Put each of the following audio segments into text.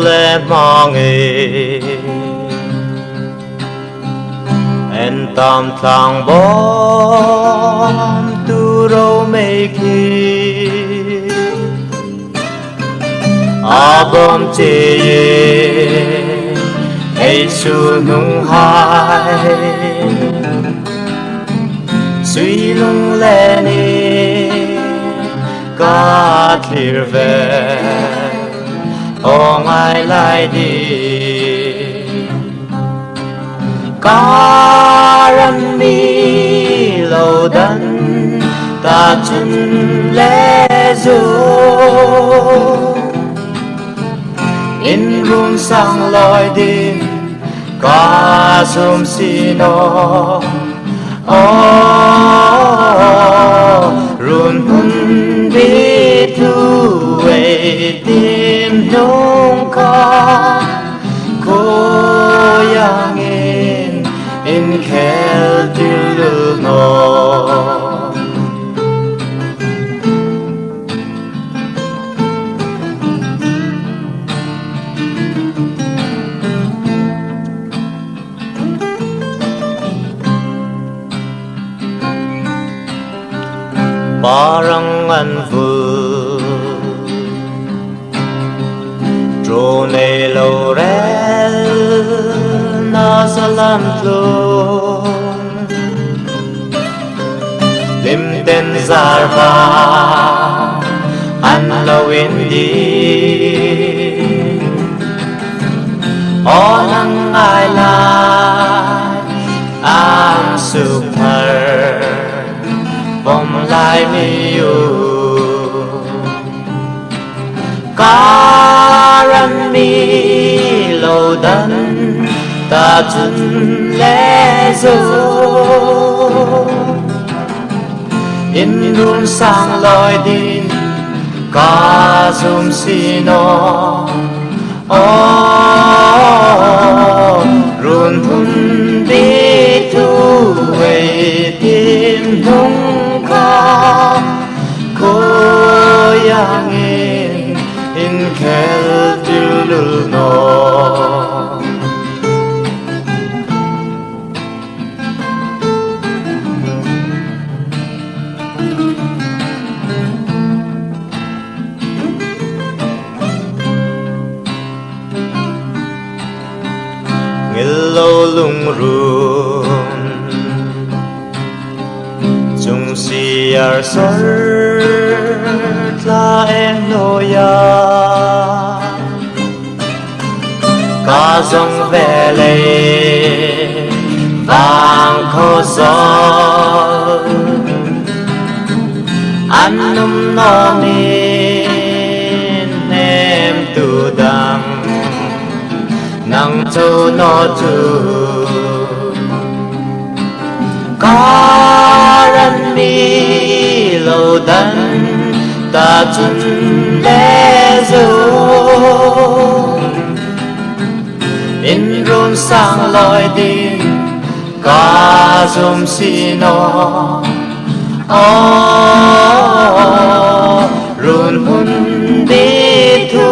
lệ mong en tam thang bom tu rô mê khi a bom chê ai su nung hai suy lung lệ ni ca clear về ong ai lại đi karan mi lâu đắn ta chân lẽ dù in rung sang loi din ca sum si no run hun bi thu về tim nung ca cô yang in khel til no parang an vu tro nei lo rel na salam lo lim ten zarva an lo indi onang ai lai am super bom lai mi yu karan mi lo đắn ta chân lẽ dô in run sang loi din ca zum si no run hun đi thu về tim nung ca cô yang in khel til no ngilo lung run chung si ar sar tla em no ya ca dòng về lệ vàng khô gió ăn num no min em tu đằng nang châu no tu karan mi lo đắn ta chân lẽ dù in run sang loi din ca zum si no run hun đi thu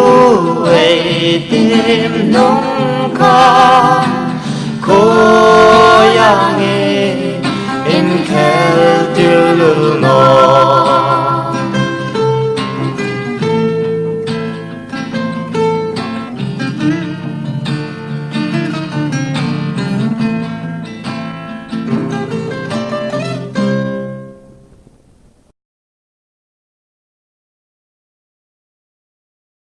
về tim nung ca cô yang